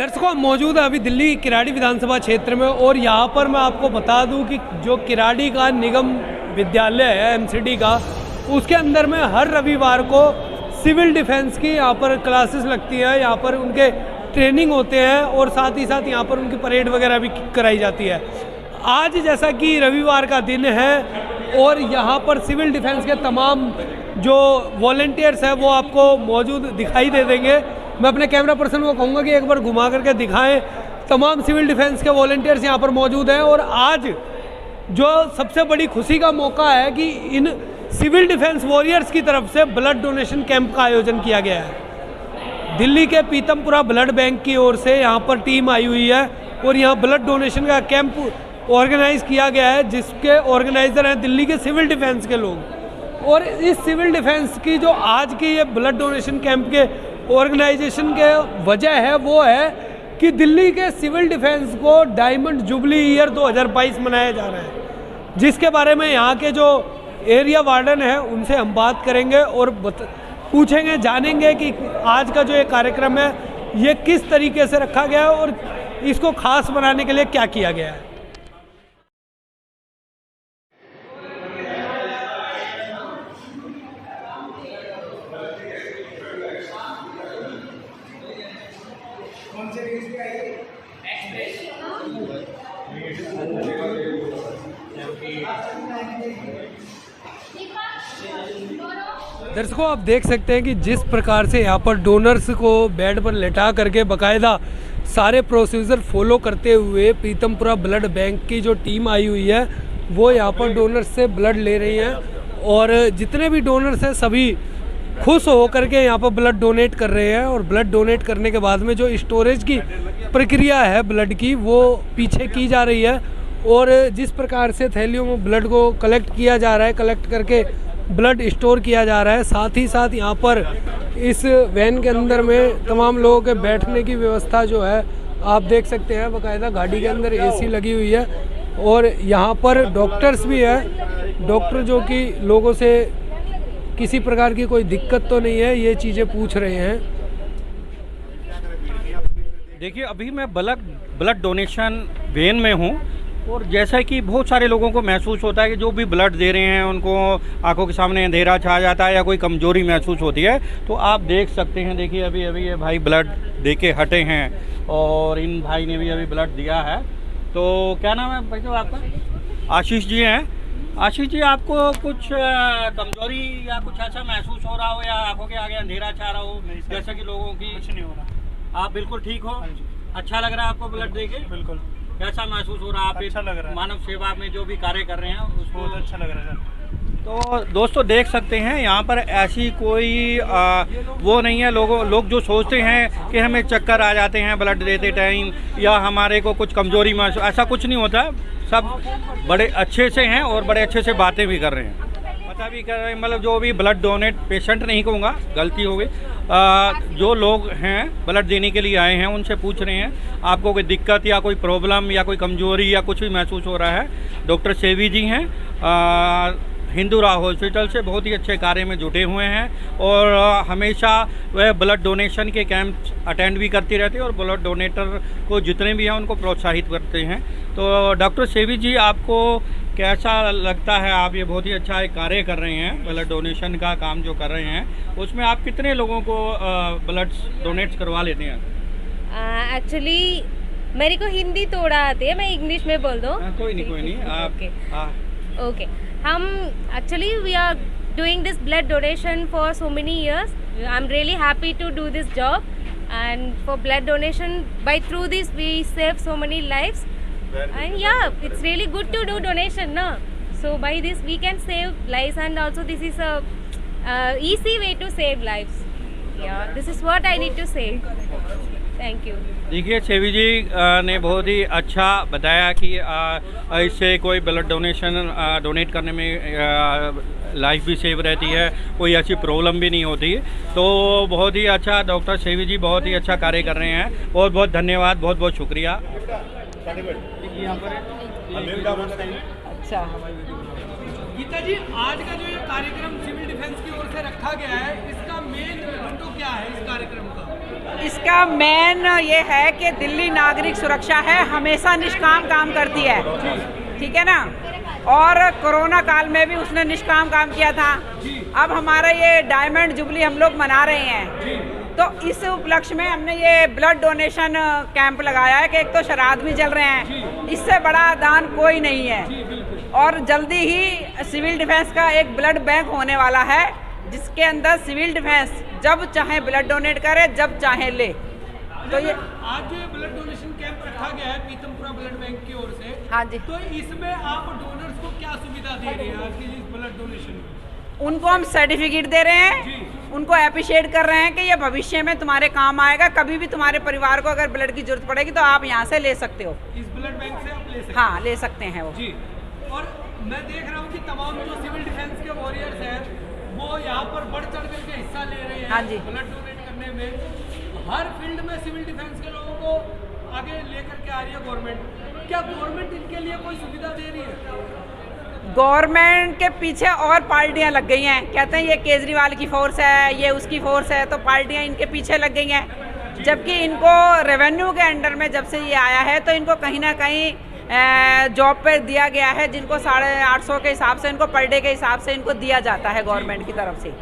दर्शकों, हम मौजूद है अभी दिल्ली किराड़ी विधानसभा क्षेत्र में और यहाँ पर मैं आपको बता दूं कि जो किराड़ी का निगम विद्यालय है एमसीडी का, उसके अंदर में हर रविवार को सिविल डिफेंस की यहाँ पर क्लासेस लगती है। यहाँ पर उनके ट्रेनिंग होते हैं और साथ ही साथ यहाँ पर उनकी परेड वगैरह भी कराई जाती है। आज जैसा कि रविवार का दिन है और यहाँ पर सिविल डिफेंस के तमाम जो वॉलंटियर्स हैं वो आपको मौजूद दिखाई दे देंगे। मैं अपने कैमरा पर्सन को कहूँगा कि एक बार घुमा करके दिखाएं। तमाम सिविल डिफेंस के वॉलंटियर्स यहाँ पर मौजूद हैं और आज जो सबसे बड़ी खुशी का मौका है कि इन सिविल डिफेंस वॉरियर्स की तरफ से ब्लड डोनेशन कैंप का आयोजन किया गया है। दिल्ली के पीतमपुरा ब्लड बैंक की ओर से यहाँ पर टीम आई हुई है और यहाँ ब्लड डोनेशन का कैंप ऑर्गेनाइज किया गया है, जिसके ऑर्गेनाइज़र हैं दिल्ली के सिविल डिफेंस के लोग। और इस सिविल डिफेंस की जो आज की ये ब्लड डोनेशन कैंप के ऑर्गेनाइजेशन के वजह है वो है कि दिल्ली के सिविल डिफेंस को डायमंड जुबली ईयर 2022 मनाया जा रहा है, जिसके बारे में यहाँ के जो एरिया वार्डन है उनसे हम बात करेंगे और पूछेंगे, जानेंगे कि आज का जो ये कार्यक्रम है ये किस तरीके से रखा गया है और इसको खास बनाने के लिए क्या किया गया है। दर्शकों, आप देख सकते हैं कि जिस प्रकार से यहाँ पर डोनर्स को बेड पर लेटा करके बाकायदा सारे प्रोसीजर फॉलो करते हुए पीतमपुरा ब्लड बैंक की जो टीम आई हुई है वो यहाँ पर डोनर्स से ब्लड ले रही हैं और जितने भी डोनर्स हैं सभी खुश हो करके यहाँ पर ब्लड डोनेट कर रहे हैं। और ब्लड डोनेट करने के बाद में जो स्टोरेज की प्रक्रिया है ब्लड की वो पीछे की जा रही है और जिस प्रकार से थैलियों में ब्लड को कलेक्ट किया जा रहा है, कलेक्ट करके ब्लड स्टोर किया जा रहा है। साथ ही साथ यहाँ पर इस वैन के अंदर में तमाम लोगों के बैठने की व्यवस्था जो है आप देख सकते हैं। बाकायदा गाड़ी के अंदर एसी लगी हुई है और यहाँ पर डॉक्टर्स भी हैं, डॉक्टर जो कि लोगों से किसी प्रकार की कोई दिक्कत तो नहीं है ये चीज़ें पूछ रहे हैं। देखिए, अभी मैं ब्लड डोनेशन वैन में हूँ और जैसा कि बहुत सारे लोगों को महसूस होता है कि जो भी ब्लड दे रहे हैं उनको आंखों के सामने अंधेरा छा जाता है या कोई कमजोरी महसूस होती है। तो आप देख सकते हैं, देखिए अभी ये भाई ब्लड दे के हटे हैं और इन भाई ने भी अभी ब्लड दिया है। तो क्या नाम है भाई साहब आपका? आशीष जी हैं। आशीष जी, आपको कुछ कमजोरी या कुछ ऐसा महसूस हो रहा हो या आंखों के आगे अंधेरा छा रहा हो जैसा कि लोगों की? कुछ नहीं हो रहा। आप बिल्कुल ठीक हो? अच्छा लग रहा है आपको ब्लड दे के? बिल्कुल। कैसा महसूस हो रहा है? आप अच्छा लग रहा है। मानव सेवा में जो भी कार्य कर रहे हैं उसको बहुत अच्छा लग रहा है सर। तो दोस्तों देख सकते हैं यहाँ पर ऐसी कोई वो नहीं है। लोग जो सोचते हैं कि हमें चक्कर आ जाते हैं ब्लड देते टाइम या हमारे को कुछ कमजोरी महसूस, ऐसा कुछ नहीं होता। सब बड़े अच्छे से हैं और बड़े अच्छे से बातें भी कर रहे हैं, पता भी कर रहे हैं। मतलब जो भी ब्लड डोनेट पेशेंट नहीं कहूँगा, गलती हो गई, जो लोग हैं ब्लड देने के लिए आए हैं उनसे पूछ रहे हैं आपको कोई दिक्कत या कोई प्रॉब्लम या कोई कमजोरी या कुछ भी महसूस हो रहा है। डॉक्टर सेवी जी हैं हिंदू राव हॉस्पिटल से, बहुत ही अच्छे कार्य में जुटे हुए हैं और हमेशा वह ब्लड डोनेशन के कैंप अटेंड भी करती रहती है और ब्लड डोनेटर को जितने भी हैं उनको प्रोत्साहित करते हैं। तो डॉक्टर सेवी जी, आपको कैसा लगता है? आप ये बहुत ही अच्छा एक कार्य कर रहे हैं, ब्लड डोनेशन का काम जो कर रहे हैं, उसमें आप कितने लोगों को ब्लड डोनेट करवा लेते हैं? एक्चुअली मेरे को हिंदी थोड़ा आती है, मैं इंग्लिश में बोल दूँ? कोई नहीं आप ओके। हम actually we are doing this blood donation for so many years. I'm really happy to do this job, and for blood donation, by through this we save so many lives. And yeah, it's really good to do donation, no? So by this we can save lives, and also this is a easy way to save lives. Yeah, this is what I need to say. Thank you. देखिए, सेवी जी ने बहुत ही अच्छा बताया कि इससे कोई blood donate करने में लाइफ भी सेव रहती है, कोई ऐसी प्रॉब्लम भी नहीं होती। तो बहुत ही अच्छा डॉक्टर सेवी जी बहुत ही अच्छा कार्य कर रहे हैं। बहुत बहुत धन्यवाद, बहुत बहुत शुक्रिया। अच्छा, गीता जी, आज का जो ये कार्यक्रम सिविल डिफेंस की ओर से रखा गया है, इसका मेन मोटो क्या है इस कार्यक्रम का? इसका मेन ये है कि दिल्ली नागरिक सुरक्षा है, हमेशा निष्काम काम करती है, ठीक है ना। और कोरोना काल में भी उसने निष्काम काम किया था। अब हमारा ये डायमंड जुबली हम लोग मना रहे हैं, तो इस उपलक्ष्य में हमने ये ब्लड डोनेशन कैंप लगाया है कि एक तो श्राद्ध भी चल रहे हैं, इससे बड़ा दान कोई नहीं है। और जल्दी ही सिविल डिफेंस का एक ब्लड बैंक होने वाला है, जिसके अंदर सिविल डिफेंस जब चाहे ब्लड डोनेट करे, जब चाहे ले। तो ये आज जो ब्लड डोनेशन कैंप रखा गया है पीतमपुरा ब्लड बैंक की ओर से, हाँ जी, तो इसमें आप डोनर्स को क्या सुविधा दे रहे हैं आज के इस ब्लड डोनेशन में? उनको हम सर्टिफिकेट दे रहे हैं, उनको अप्रिशिएट कर रहे हैं कि ये भविष्य में तुम्हारे काम आएगा, कभी भी तुम्हारे परिवार को अगर ब्लड की जरूरत पड़ेगी तो आप यहाँ से ले सकते हो। इस ब्लड बैंक से आप ले सकते हैं? हाँ, ले सकते हैं वो जी। और मैं देख रहा हूँ कि तमाम जो सिविल डिफेंस के वॉरियर्स हैं वो यहाँ पर बढ़ चढ़ करके हिस्सा ले रहे हैं। हाँ जी, ब्लड डोनेट करने में हर फील्ड में सिविल डिफेंस के लोगों को आगे लेकर के आ रही है गवर्नमेंट। क्या गवर्नमेंट इनके लिए कोई सुविधा दे रही है? गवर्नमेंट के पीछे और पार्टियां लग गई हैं, कहते हैं ये केजरीवाल की फोर्स है, ये उसकी फोर्स है, तो पार्टियां इनके पीछे लग गई हैं। जबकि इनको रेवेन्यू के अंडर में जब से ये आया है तो इनको कहीं ना कहीं जॉब पे दिया गया है, जिनको 850 के हिसाब से, इनको पर डे के हिसाब से इनको दिया जाता है गवर्नमेंट की तरफ से।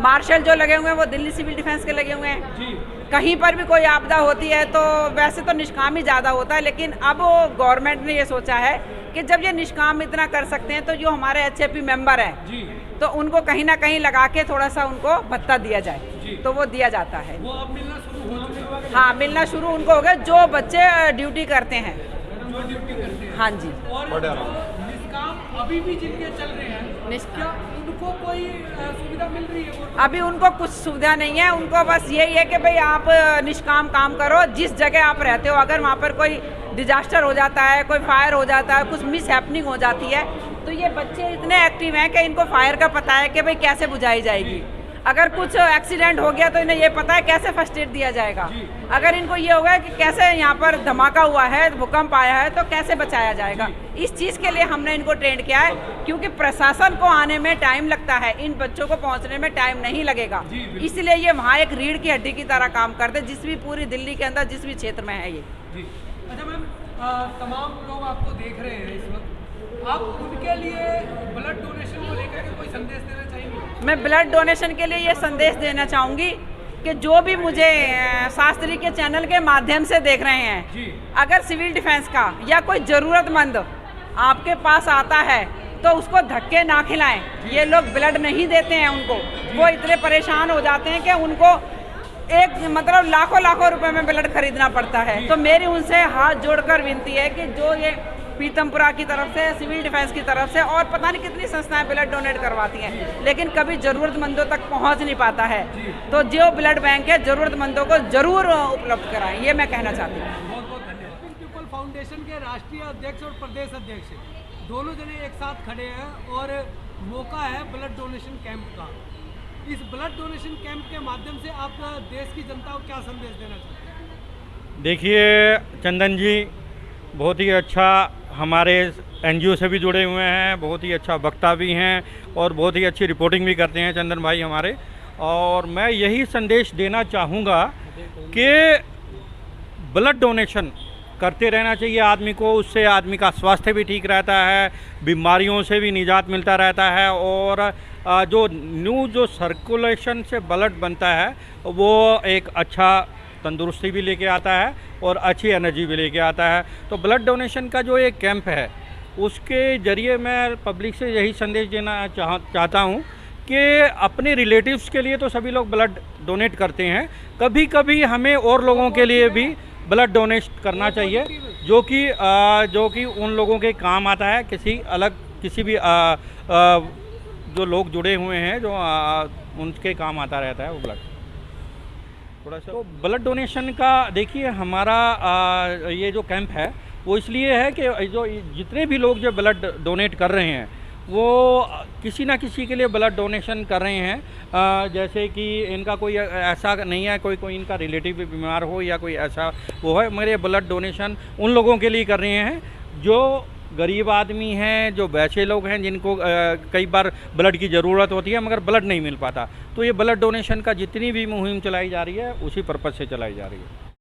मार्शल जो लगे हुए हैं वो दिल्ली सिविल डिफेंस के लगे हुए हैं। कहीं पर भी कोई आपदा होती है तो वैसे तो निष्काम ही ज़्यादा होता है, लेकिन अब गवर्नमेंट ने ये सोचा है कि जब ये निष्काम इतना कर सकते हैं तो जो हमारे HAP मेंबर हैं तो उनको कहीं ना कहीं लगा के थोड़ा सा उनको भत्ता दिया जाए, तो वो दिया जाता है। वो अब मिलना शुरू हो चुका है? हाँ, मिलना शुरू उनको हो गया जो बच्चे ड्यूटी करते हैं। जो ड्यूटी करते हैं, हाँ जी। और निष्काम अभी भी जिनके चल रहे हैं, क्या उनको कोई सुविधा मिल रही है? अभी उनको कुछ सुविधा नहीं है, उनको बस यही है कि भाई आप निष्काम काम करो, जिस जगह आप रहते हो अगर वहाँ पर कोई डिजास्टर हो जाता है, कोई फायर हो जाता है, कुछ मिस हैपनिंग हो जाती है, तो ये बच्चे इतने एक्टिव हैं कि इनको फायर का पता है कि भाई कैसे बुझाई जाएगी। अगर कुछ एक्सीडेंट हो गया तो इन्हें ये पता है कैसे फर्स्ट एड दिया जाएगा। अगर इनको ये होगा कि कैसे यहाँ पर धमाका हुआ है, भूकंप आया है, तो कैसे बचाया जाएगा। इस चीज़ के लिए हमने इनको ट्रेंड किया है, क्योंकि प्रशासन को आने में टाइम लगता है, इन बच्चों को पहुँचने में टाइम नहीं लगेगा। इसलिए ये वहाँ एक रीढ़ की हड्डी की तरह काम करते, जिस भी पूरी दिल्ली के अंदर जिस भी क्षेत्र में है ये। अच्छा मैम, तमाम लोग आपको देख रहे हैं इस वक्त, आप उनके लिए ब्लड डोनेशन को लेकर के कोई संदेश देना चाहेंगे? मैं ब्लड डोनेशन के लिए ये संदेश देना चाहूँगी कि जो भी मुझे शास्त्री के चैनल के माध्यम से देख रहे हैं, अगर सिविल डिफेंस का या कोई ज़रूरतमंद आपके पास आता है तो उसको धक्के ना खिलाएं। ये लोग ब्लड नहीं देते हैं उनको, वो इतने परेशान हो जाते हैं कि उनको एक मतलब लाखों रुपए में ब्लड खरीदना पड़ता है। तो मेरी उनसे हाथ जोड़कर विनती है कि जो ये पीतमपुरा की तरफ से, सिविल डिफेंस की तरफ से और पता नहीं कितनी संस्थाएं ब्लड डोनेट करवाती हैं, लेकिन कभी ज़रूरतमंदों तक पहुंच नहीं पाता है, तो जो ब्लड बैंक है ज़रूरतमंदों को ज़रूर उपलब्ध कराएं, ये मैं कहना चाहती हूँ। बहुत बहुत धन्यवाद। पीपल फाउंडेशन के राष्ट्रीय अध्यक्ष और प्रदेश अध्यक्ष दोनों जने एक साथ खड़े हैं और मौका है ब्लड डोनेशन कैंप का। इस ब्लड डोनेशन कैंप के माध्यम से आप देश की जनता को क्या संदेश देना चाहते हैं? देखिए चंदन जी, बहुत ही अच्छा हमारे NGO से भी जुड़े हुए हैं, बहुत ही अच्छा वक्ता भी हैं और बहुत ही अच्छी रिपोर्टिंग भी करते हैं चंदन भाई हमारे। और मैं यही संदेश देना चाहूँगा कि ब्लड डोनेशन करते रहना चाहिए आदमी को, उससे आदमी का स्वास्थ्य भी ठीक रहता है, बीमारियों से भी निजात मिलता रहता है, और जो सर्कुलेशन से ब्लड बनता है वो एक अच्छा तंदुरुस्ती भी लेके आता है और अच्छी एनर्जी भी लेके आता है। तो ब्लड डोनेशन का जो एक कैंप है उसके ज़रिए मैं पब्लिक से यही संदेश देना चाहता हूँ कि अपने रिलेटिव्स के लिए तो सभी लोग ब्लड डोनेट करते हैं, कभी कभी हमें और लोगों के लिए भी ब्लड डोनेट करना चाहिए, जो कि उन लोगों के काम आता है, किसी भी जो लोग जुड़े हुए हैं जो उनके काम आता रहता है वो ब्लड। थोड़ा सा तो ब्लड डोनेशन का देखिए हमारा ये जो कैंप है वो इसलिए है कि जो जितने भी लोग जो ब्लड डोनेट कर रहे हैं वो किसी ना किसी के लिए ब्लड डोनेशन कर रहे हैं। जैसे कि इनका कोई ऐसा नहीं है कोई इनका रिलेटिव भी बीमार हो या कोई ऐसा वो है, मेरे ब्लड डोनेशन उन लोगों के लिए कर रहे हैं जो गरीब आदमी हैं, जो वैसे लोग हैं जिनको कई बार ब्लड की ज़रूरत होती है मगर ब्लड नहीं मिल पाता, तो ये ब्लड डोनेशन का जितनी भी मुहिम चलाई जा रही है उसी पर्पज़ से चलाई जा रही है।